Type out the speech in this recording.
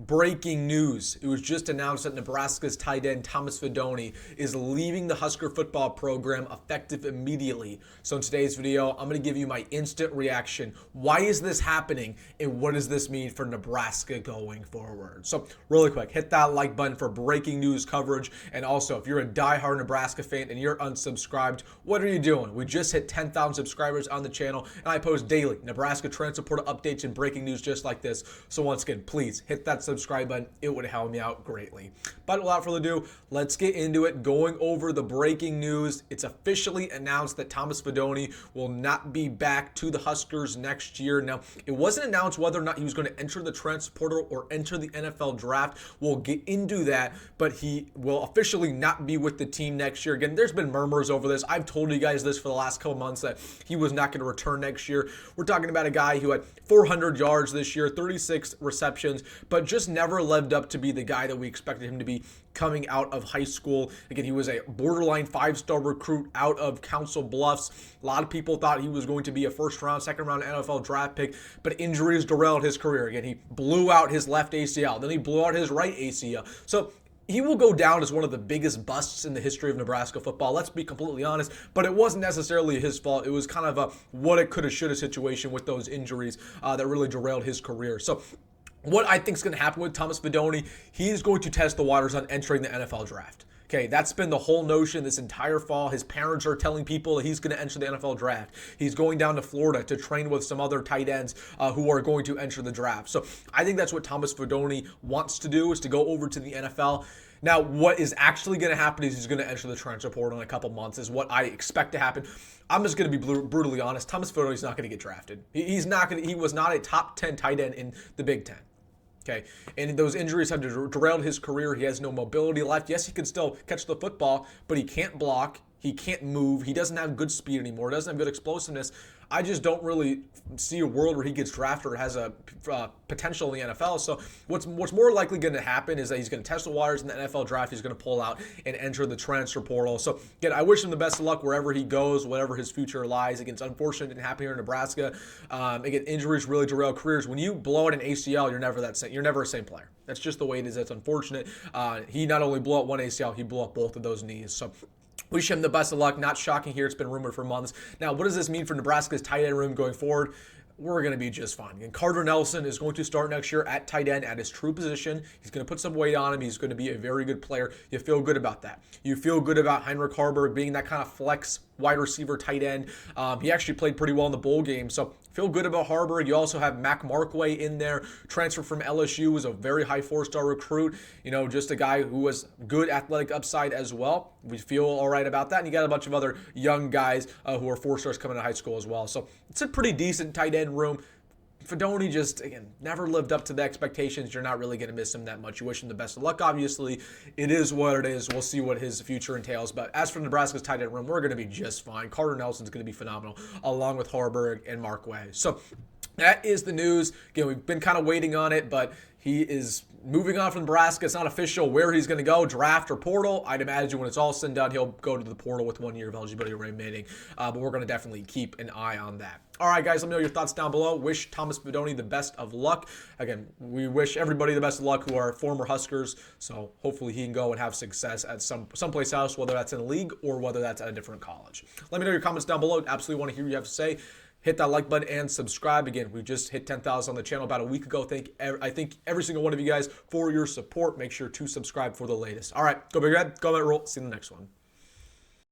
Breaking news. It was just announced that Nebraska's tight end Thomas Fidone is leaving the Husker football program effective immediately. So in today's video, I'm going to give you my instant reaction. Why is this happening and what does this mean for Nebraska going forward? So really quick, hit that like button for breaking news coverage. And also, if you're a diehard Nebraska fan and you're unsubscribed, what are you doing? We just hit 10,000 subscribers on the channel and I post daily Nebraska transfer portal updates and breaking news just like this. So once again, please hit that subscribe button. It would help me out greatly. But without further ado, let's get into it. Going over the breaking news. It's officially announced that Thomas Fidone will not be back to the Huskers next year. Now, it wasn't announced whether or not he was going to enter the transfer portal or enter the NFL draft. We'll get into that, but he will officially not be with the team next year. Again, there's been murmurs over this. I've told you guys this for the last couple months that he was not going to return next year. We're talking about a guy who had 400 yards this year, 36 receptions, but just never lived up to be the guy that we expected him to be coming out of high school. Again, he was a borderline 5-star recruit out of Council Bluffs. A lot of people thought he was going to be a first-round, second-round NFL draft pick, but injuries derailed his career. Again, he blew out his left ACL. Then he blew out his right ACL. So he will go down as one of the biggest busts in the history of Nebraska football. Let's be completely honest, but it wasn't necessarily his fault. It was kind of a what it coulda, shoulda situation with those injuries that really derailed his career. So what I think is going to happen with Thomas Fidone, he's going to test the waters on entering the NFL draft. Okay, that's been the whole notion this entire fall. His parents are telling people that he's going to enter the NFL draft. He's going down to Florida to train with some other tight ends who are going to enter the draft. So I think that's what Thomas Fidone wants to do, is to go over to the NFL. Now, what is actually going to happen is he's going to enter the transfer portal in a couple months is what I expect to happen. I'm just going to be brutally honest. Thomas Fidone is not going to get drafted. He was not a top 10 tight end in the Big Ten. Okay, and those injuries have derailed his career. He has no mobility left. Yes, he can still catch the football, but he can't block. He can't move. He doesn't have good speed anymore. Doesn't have good explosiveness. I just don't really see a world where he gets drafted or has a potential in the NFL. So what's more likely going to happen is that he's going to test the waters in the NFL draft. He's going to pull out and enter the transfer portal. So again, I wish him the best of luck wherever he goes, whatever his future lies. Again, it's unfortunate it didn't happen here in Nebraska. Again, injuries really derail careers. When you blow out an ACL, you're never a same player. That's just the way it is. That's unfortunate. He not only blew out one ACL, he blew up both of those knees. So wish him the best of luck. Not shocking here. It's been rumored for months. Now, what does this mean for Nebraska's tight end room going forward? We're going to be just fine. And Carter Nelson is going to start next year at tight end at his true position. He's going to put some weight on him. He's going to be a very good player. You feel good about that. You feel good about Heinrich Hoiberg being that kind of flex wide receiver tight end. He actually played pretty well in the bowl game. So feel good about Hoiberg. You also have Mac Markway in there, transfer from LSU, was a very high 4-star recruit. You know, just a guy who was good athletic upside as well. We feel all right about that. And you got a bunch of other young guys who are 4-stars coming out of high school as well. So it's a pretty decent tight end room. Fidone just, again, never lived up to the expectations. You're not really going to miss him that much. You wish him the best of luck, obviously. It is what it is. We'll see what his future entails. But as for Nebraska's tight end room, we're going to be just fine. Carter Nelson's going to be phenomenal, along with Hoiberg and Markway. So that is the news. Again, we've been kind of waiting on it, but he is moving on from Nebraska. It's not official where he's going to go, draft or portal. I'd imagine when it's all said and done, he'll go to the portal with 1 year of eligibility remaining. But we're going to definitely keep an eye on that. All right, guys, let me know your thoughts down below. Wish Thomas Fidone the best of luck. Again, we wish everybody the best of luck who are former Huskers. So hopefully he can go and have success at someplace else, whether that's in a league or whether that's at a different college. Let me know your comments down below. Absolutely want to hear what you have to say. Hit that like button and subscribe. Again, we just hit 10,000 on the channel about a week ago. I thank every single one of you guys for your support. Make sure to subscribe for the latest. All right, go Big Red, go Rhule. See you in the next one.